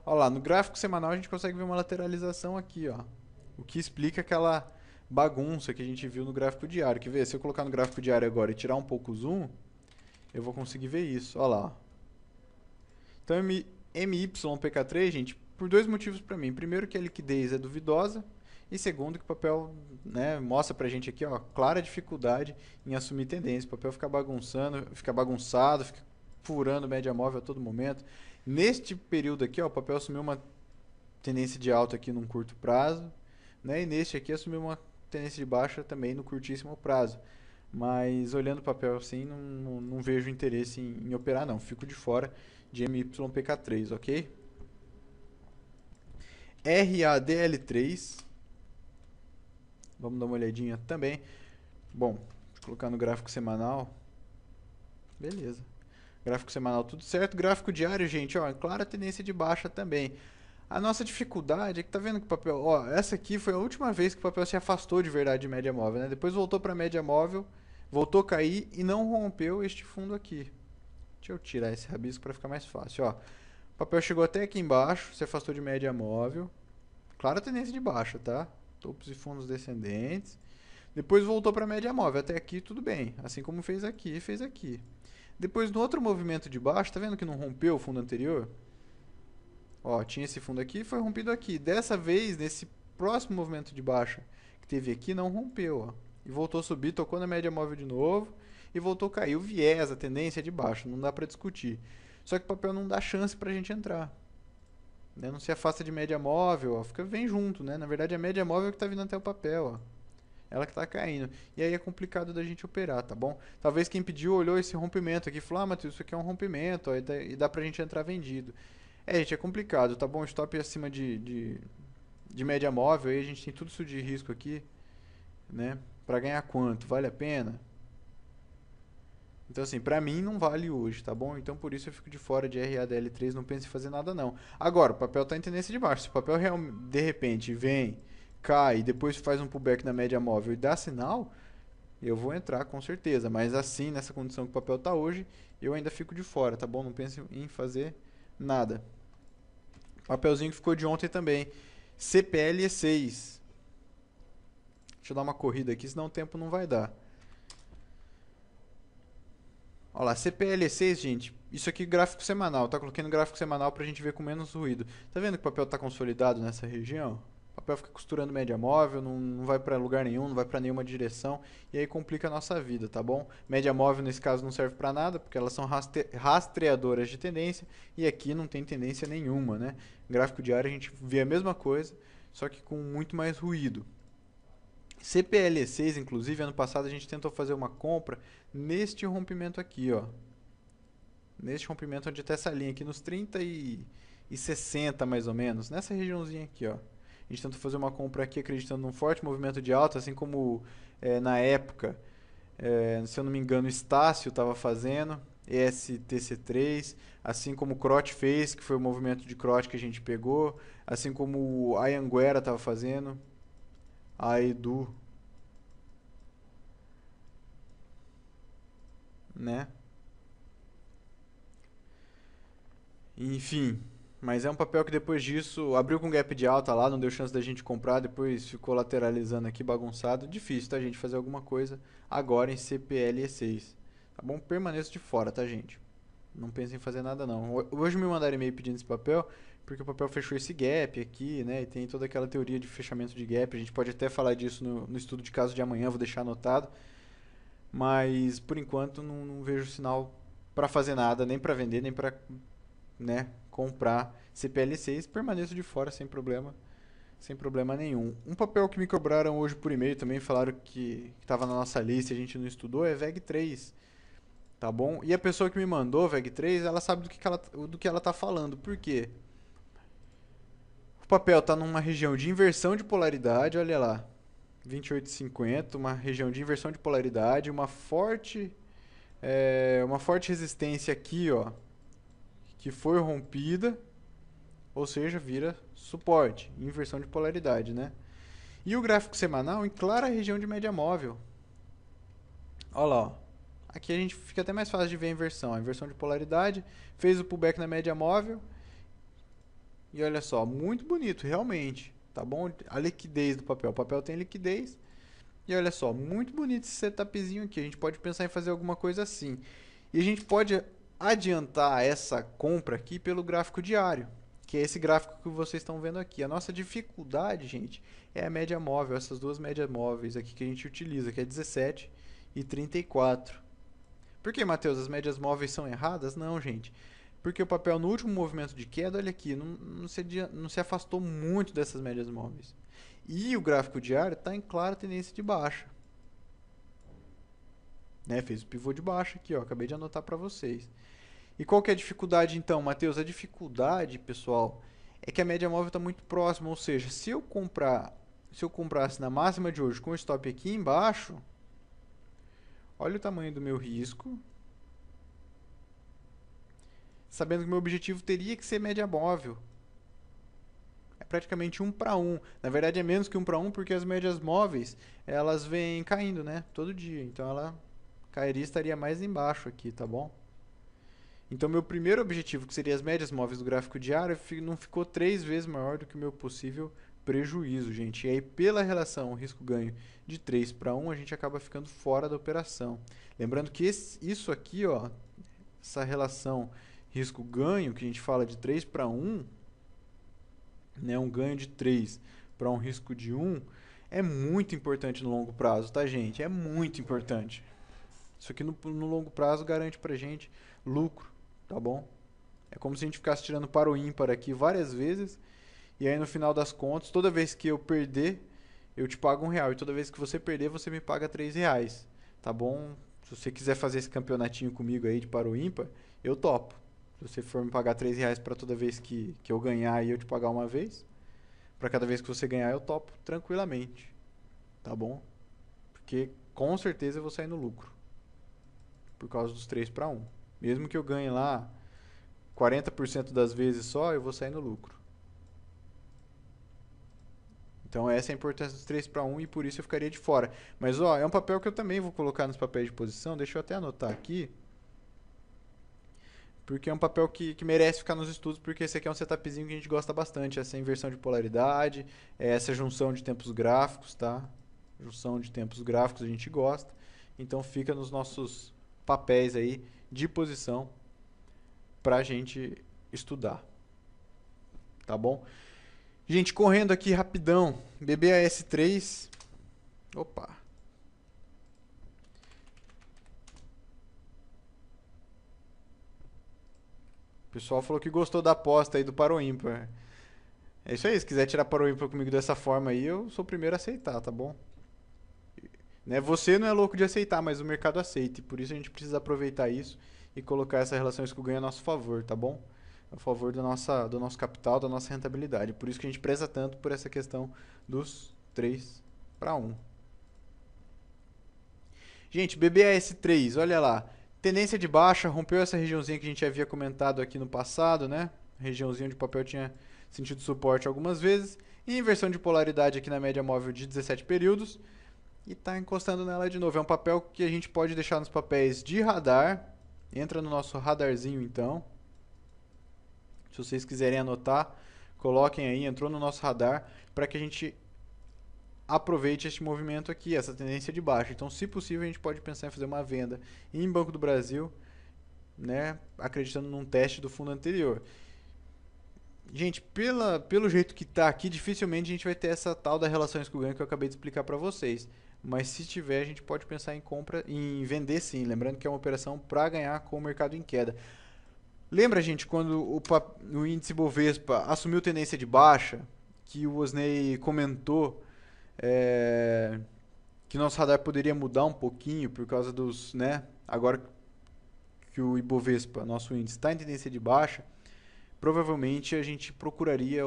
Speaker 2: Olha lá, no gráfico semanal a gente consegue ver uma lateralização aqui, ó. O que explica aquela bagunça que a gente viu no gráfico diário. Quer ver? Se eu colocar no gráfico diário agora e tirar um pouco o zoom, eu vou conseguir ver isso. Olha lá. Então, MYPK3, gente, por dois motivos para mim. Primeiro, que a liquidez é duvidosa. E segundo, que o papel, né, mostra pra gente aqui, ó, clara dificuldade em assumir tendência. O papel fica bagunçado, fica furando média móvel a todo momento. Neste período aqui, ó, o papel assumiu uma tendência de alta aqui num curto prazo, né? E neste aqui assumiu uma tendência de baixa também no curtíssimo prazo. Mas olhando o papel assim, não vejo interesse em operar não. Fico de fora de MYPK3, ok? RADL3. Vamos dar uma olhadinha também. Bom, deixa eu colocar no gráfico semanal. Beleza. Gráfico semanal tudo certo. Gráfico diário, gente, ó, clara tendência de baixa também. A nossa dificuldade é que tá vendo que o papel, ó, essa aqui foi a última vez que o papel se afastou de verdade de média móvel, né? Depois voltou para média móvel, voltou a cair e não rompeu este fundo aqui. Deixa eu tirar esse rabisco para ficar mais fácil, ó. O papel chegou até aqui embaixo, se afastou de média móvel. Clara tendência de baixa, tá? Topos e fundos descendentes. Depois voltou para média móvel, até aqui tudo bem, assim como fez aqui e fez aqui. Depois no outro movimento de baixo, tá vendo que não rompeu o fundo anterior? Ó, tinha esse fundo aqui e foi rompido aqui. Dessa vez, nesse próximo movimento de baixa que teve aqui, não rompeu, ó. E voltou a subir, tocou na média móvel de novo e voltou a cair. O viés, a tendência é de baixo, não dá pra discutir. Só que o papel não dá chance pra gente entrar. Né? Não se afasta de média móvel, ó. Vem junto, né? Na verdade, a média móvel que tá vindo até o papel, ó. Ela que tá caindo. E aí é complicado da gente operar, tá bom? Talvez quem pediu olhou esse rompimento aqui e falou, ah, Matheus, isso aqui é um rompimento, ó, e dá pra gente entrar vendido. Gente, é complicado, tá bom? Stop acima de média móvel, aí a gente tem tudo isso de risco aqui, né? Pra ganhar quanto? Vale a pena? Então, assim, pra mim não vale hoje, tá bom? Então, por isso eu fico de fora de RADL3, não penso em fazer nada, não. Agora, o papel tá em tendência de baixo. Se o papel de repente vem, cai, e depois faz um pullback na média móvel e dá sinal, eu vou entrar com certeza, mas assim, nessa condição que o papel está hoje, eu ainda fico de fora, tá bom? Não pense em fazer nada. Papelzinho que ficou de ontem também. CPL 6. Deixa eu dar uma corrida aqui, senão o tempo não vai dar. Olha lá, CPL 6, gente. Isso aqui é gráfico semanal. Tá colocando gráfico semanal pra gente ver com menos ruído. Tá vendo que o papel tá consolidado nessa região? O papel fica costurando média móvel, não vai pra lugar nenhum, não vai pra nenhuma direção. E aí complica a nossa vida, tá bom? Média móvel nesse caso não serve pra nada, porque elas são rastreadoras de tendência. E aqui não tem tendência nenhuma, né? Gráfico diário a gente vê a mesma coisa, só que com muito mais ruído. CPL6, inclusive, ano passado a gente tentou fazer uma compra neste rompimento aqui, ó. Neste rompimento onde está essa linha aqui, nos 30 e 60 mais ou menos. Nessa regiãozinha aqui, ó. A gente tentou fazer uma compra aqui acreditando num forte movimento de alta, assim como na época, se eu não me engano, o Estácio estava fazendo, STC3, assim como o Crot fez, que foi o movimento de Crot que a gente pegou, assim como a Anguera estava fazendo, a Edu, né? Enfim, mas é um papel que depois disso abriu com gap de alta lá, não deu chance da gente comprar, depois ficou lateralizando aqui bagunçado. Difícil, tá, gente, fazer alguma coisa agora em CPL E6. Tá bom? Permaneço de fora, tá, gente? Não pensem em fazer nada não. Hoje me mandaram e-mail pedindo esse papel, porque o papel fechou esse gap aqui, né? E tem toda aquela teoria de fechamento de gap. A gente pode até falar disso no estudo de caso de amanhã, vou deixar anotado. Mas por enquanto não vejo sinal para fazer nada, nem para vender, nem para, né, comprar CPL6. Permaneço de fora sem problema nenhum. Um papel que me cobraram hoje por e-mail também, falaram que estava na nossa lista e a gente não estudou, é VEG3. Tá bom? E a pessoa que me mandou VEG3, ela sabe do que ela tá falando. Por quê? O papel está numa região de inversão de polaridade, olha lá. 28,50, uma região de inversão de polaridade, uma forte resistência aqui, ó, que foi rompida, ou seja, vira suporte, inversão de polaridade, né? E o gráfico semanal em clara região de média móvel. Olha lá, ó. Aqui a gente fica até mais fácil de ver a inversão de polaridade, fez o pullback na média móvel, e olha só, muito bonito, realmente, tá bom? A liquidez do papel, o papel tem liquidez, e olha só, muito bonito esse setupzinho aqui, a gente pode pensar em fazer alguma coisa assim. E a gente pode adiantar essa compra aqui pelo gráfico diário, que é esse gráfico que vocês estão vendo aqui. A nossa dificuldade, gente, é a média móvel, essas duas médias móveis aqui que a gente utiliza, que é 17 e 34. Por que, Matheus, as médias móveis são erradas? Não, gente. Porque o papel no último movimento de queda, olha aqui, não se afastou muito dessas médias móveis. E o gráfico diário está em clara tendência de baixa. Né? Fez o pivô de baixa aqui, ó, acabei de anotar para vocês. E qual que é a dificuldade então, Matheus? A dificuldade, pessoal, é que a média móvel está muito próxima, ou seja, se eu comprasse na máxima de hoje com o stop aqui embaixo, olha o tamanho do meu risco, sabendo que meu objetivo teria que ser média móvel. É praticamente 1 para 1. Na verdade é menos que 1 para 1 porque as médias móveis, elas vêm caindo, né? Todo dia. Então ela cairia, estaria mais embaixo aqui, tá bom? Então meu primeiro objetivo, que seria as médias móveis do gráfico diário, não ficou 3 vezes maior do que o meu possível prejuízo, gente. E aí pela relação risco-ganho de 3 para 1, a gente acaba ficando fora da operação. Lembrando que isso aqui, ó, essa relação risco-ganho, que a gente fala de 3 para 1, né, um ganho de 3 para um risco de 1, é muito importante no longo prazo, tá, gente? É muito importante. Isso aqui no longo prazo garante pra gente lucro, tá bom? É como se a gente ficasse tirando para o ímpar aqui várias vezes, e aí no final das contas, toda vez que eu perder, eu te pago R$1, e toda vez que você perder, você me paga R$3, tá bom? Se você quiser fazer esse campeonatinho comigo aí de para o ímpar, eu topo. Se você for me pagar R$3 para toda vez que eu ganhar e eu te pagar uma vez, para cada vez que você ganhar eu topo tranquilamente, tá bom? Porque com certeza eu vou sair no lucro, por causa dos 3 para 1. Mesmo que eu ganhe lá 40% das vezes só, eu vou sair no lucro. Então essa é a importância dos 3-1 e por isso eu ficaria de fora. Mas ó, é um papel que eu também vou colocar nos papéis de posição, deixa eu até anotar aqui. Porque é um papel que merece ficar nos estudos, porque esse aqui é um setupzinho que a gente gosta bastante. Essa inversão de polaridade, essa junção de tempos gráficos, tá? Junção de tempos gráficos a gente gosta. Então fica nos nossos papéis aí de posição pra gente estudar. Tá bom? Gente, correndo aqui rapidão. BBAS3. Opa. O pessoal falou que gostou da aposta aí do Paro Ímpar. É isso aí, se quiser tirar Paro Ímpar comigo dessa forma aí, eu sou o primeiro a aceitar, tá bom? Né? Você não é louco de aceitar, mas o mercado aceita. E por isso a gente precisa aproveitar isso e colocar essa relação risco-ganho a nosso favor, tá bom? A favor do nosso capital, da nossa rentabilidade. Por isso que a gente preza tanto por essa questão dos 3-1. Gente, BBAS3, olha lá. Tendência de baixa, rompeu essa regiãozinha que a gente havia comentado aqui no passado, né? Regiãozinha onde o papel tinha sentido suporte algumas vezes. E inversão de polaridade aqui na média móvel de 17 períodos. E está encostando nela de novo. É um papel que a gente pode deixar nos papéis de radar. Entra no nosso radarzinho então. Se vocês quiserem anotar, coloquem aí, entrou no nosso radar, para que a gente aproveite este movimento aqui, essa tendência de baixa. Então, se possível, a gente pode pensar em fazer uma venda em Banco do Brasil, né, acreditando num teste do fundo anterior. Gente, pelo jeito que está aqui, dificilmente a gente vai ter essa tal da relação risco-ganho que eu acabei de explicar para vocês. Mas se tiver, a gente pode pensar em compra, em vender sim. Lembrando que é uma operação para ganhar com o mercado em queda. Lembra, gente, quando o índice Bovespa assumiu tendência de baixa, que o Osney comentou que nosso radar poderia mudar um pouquinho por causa dos, né, agora que o Ibovespa, nosso índice, está em tendência de baixa, provavelmente a gente procuraria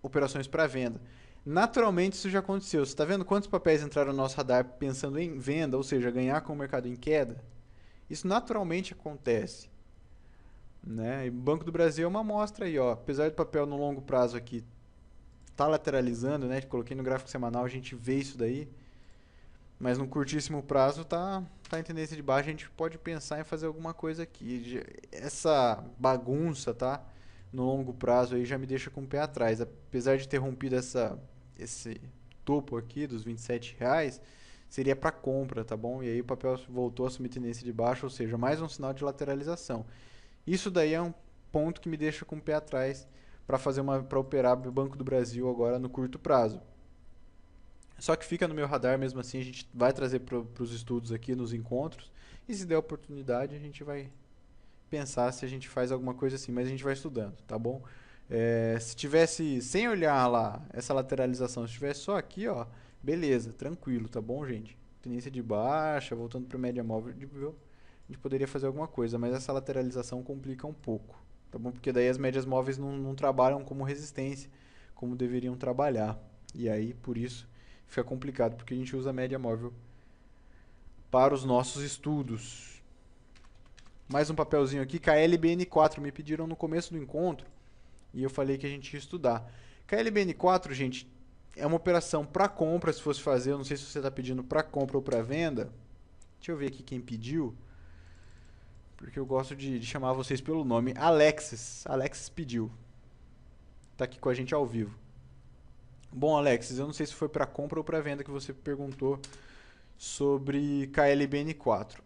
Speaker 2: operações para venda. Naturalmente isso já aconteceu. Você está vendo quantos papéis entraram no nosso radar pensando em venda, ou seja, ganhar com o mercado em queda? Isso naturalmente acontece. Né? E o Banco do Brasil é uma amostra aí, ó. Apesar do papel no longo prazo aqui tá lateralizando, né? Coloquei no gráfico semanal, a gente vê isso daí. Mas no curtíssimo prazo tá em tendência de baixa, a gente pode pensar em fazer alguma coisa aqui. Essa bagunça, tá? No longo prazo aí já me deixa com o pé atrás. Apesar de ter rompido esse topo aqui dos R$ 27, seria para compra, tá bom? E aí o papel voltou a assumir tendência de baixa, ou seja, mais um sinal de lateralização. Isso daí é um ponto que me deixa com o pé atrás para operar o Banco do Brasil agora no curto prazo. Só que fica no meu radar, mesmo assim a gente vai trazer para os estudos aqui nos encontros. E se der oportunidade a gente vai pensar se a gente faz alguma coisa assim, mas a gente vai estudando, tá bom? Se tivesse, sem olhar lá essa lateralização, se tivesse só aqui, ó, beleza, tranquilo, tá bom, gente? Tendência de baixa, voltando para a média móvel, a gente poderia fazer alguma coisa, mas essa lateralização complica um pouco, tá bom? Porque daí as médias móveis não trabalham como resistência, como deveriam trabalhar. E aí, por isso, fica complicado, porque a gente usa a média móvel para os nossos estudos. Mais um papelzinho aqui, KLBN4, me pediram no começo do encontro, e eu falei que a gente ia estudar. KLBN4, gente, é uma operação para compra, se fosse fazer, eu não sei se você está pedindo para compra ou para venda. Deixa eu ver aqui quem pediu. Porque eu gosto de chamar vocês pelo nome. Alexis pediu. Tá aqui com a gente ao vivo. Bom, Alexis, eu não sei se foi para compra ou para venda que você perguntou sobre KLBN4.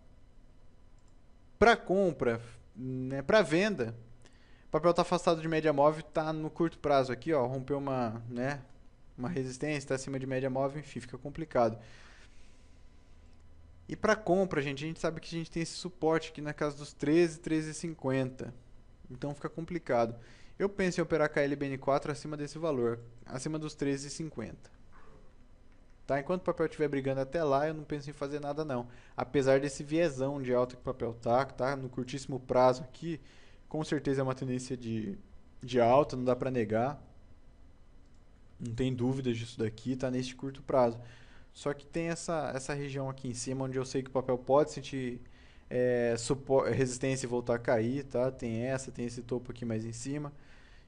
Speaker 2: Para compra, né, para venda, o papel está afastado de média móvel, está no curto prazo aqui, ó, rompeu uma resistência, está acima de média móvel, enfim, fica complicado. E para compra, a gente sabe que a gente tem esse suporte aqui na casa dos 13,50. Então fica complicado. Eu penso em operar KLBN4 acima desse valor, acima dos 13,50. Tá? Enquanto o papel estiver brigando até lá, eu não penso em fazer nada não. Apesar desse viesão de alta que o papel tá no curtíssimo prazo aqui, com certeza é uma tendência de alta, não dá para negar. Não tem dúvidas disso daqui, tá neste curto prazo. Só que tem essa região aqui em cima, onde eu sei que o papel pode sentir resistência e voltar a cair, tá? Tem esse topo aqui mais em cima.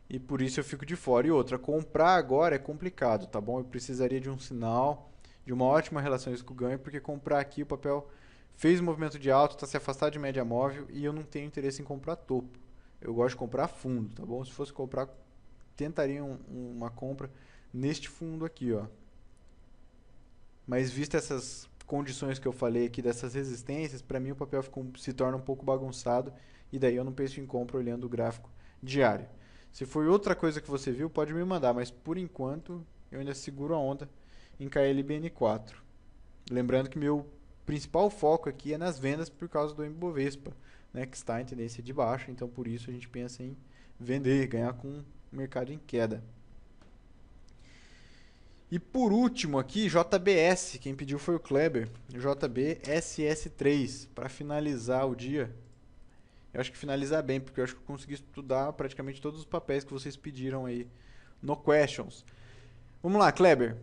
Speaker 2: e por isso eu fico de fora. E outra, comprar agora é complicado, tá bom? Eu precisaria de um sinal, de uma ótima relação risco-ganho, porque comprar aqui o papel fez um movimento de alta, está se afastando de média móvel e eu não tenho interesse em comprar topo. Eu gosto de comprar fundo, tá bom? Se fosse comprar, tentaria uma compra neste fundo aqui, ó. Mas visto essas condições que eu falei aqui dessas resistências, para mim o papel se torna um pouco bagunçado e daí eu não penso em compra olhando o gráfico diário. Se for outra coisa que você viu, pode me mandar, mas por enquanto eu ainda seguro a onda em KLBN4. Lembrando que meu principal foco aqui é nas vendas por causa do Ibovespa, né, que está em tendência de baixa, então por isso a gente pensa em vender, ganhar com o mercado em queda. E por último aqui, JBS, quem pediu foi o Kleber, JBSS3, para finalizar o dia. Eu acho que finalizar bem, porque eu acho que eu consegui estudar praticamente todos os papéis que vocês pediram aí no Questions. Vamos lá, Kleber.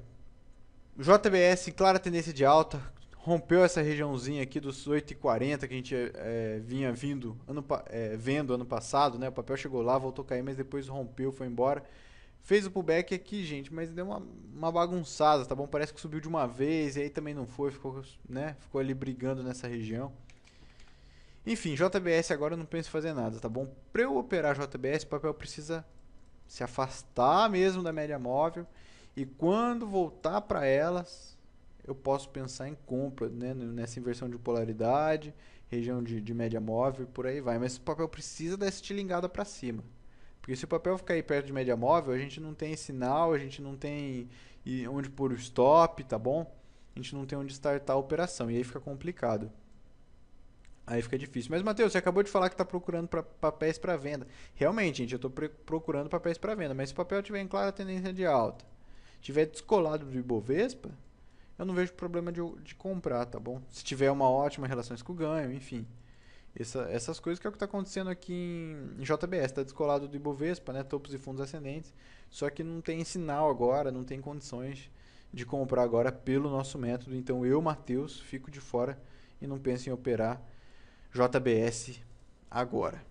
Speaker 2: JBS, clara tendência de alta, rompeu essa regiãozinha aqui dos 8,40 que a gente vinha vendo ano passado, né? O papel chegou lá, voltou a cair, mas depois rompeu, foi embora. Fez o pullback aqui, gente, mas deu uma bagunçada, tá bom? Parece que subiu de uma vez e aí também não foi, ficou ali brigando nessa região. Enfim, JBS agora eu não penso em fazer nada, tá bom? Para eu operar JBS, o papel precisa se afastar mesmo da média móvel e quando voltar para elas, eu posso pensar em compra, né? Nessa inversão de polaridade, região de média móvel, por aí vai. Mas o papel precisa dar essa tilingada para cima. Porque se o papel ficar aí perto de média móvel, a gente não tem sinal, a gente não tem onde pôr o stop, tá bom? A gente não tem onde startar a operação e aí fica complicado. Aí fica difícil. Mas, Matheus, você acabou de falar que está procurando papéis para venda. Realmente, gente, eu estou procurando papéis para venda. Mas se o papel tiver em clara tendência de alta, tiver descolado do Ibovespa, eu não vejo problema de comprar, tá bom? Se tiver uma ótima relação com o ganho, enfim. Essas coisas que é o que está acontecendo aqui em JBS. Está descolado do Ibovespa, né? Topos e fundos ascendentes. Só que não tem sinal agora, não tem condições de comprar agora pelo nosso método. Então eu, Matheus, fico de fora e não penso em operar JBS agora.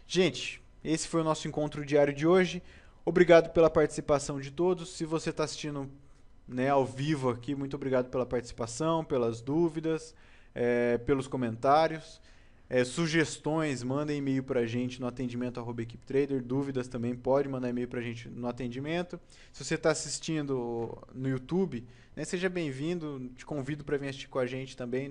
Speaker 2: Gente, esse foi o nosso encontro diário de hoje. Obrigado pela participação de todos. Se você está assistindo, né, ao vivo aqui, muito obrigado pela participação, pelas dúvidas, pelos comentários. Sugestões, mandem e-mail para a gente no atendimento@equipetrader. Dúvidas também, pode mandar e-mail para a gente no atendimento. Se você está assistindo no YouTube, né, seja bem-vindo. Te convido para vir assistir com a gente também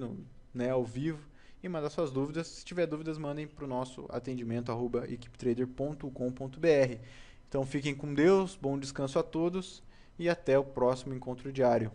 Speaker 2: ao vivo e mandar suas dúvidas. Se tiver dúvidas, mandem para o nosso atendimento@equipetrader.com.br. Então fiquem com Deus, bom descanso a todos e até o próximo encontro diário.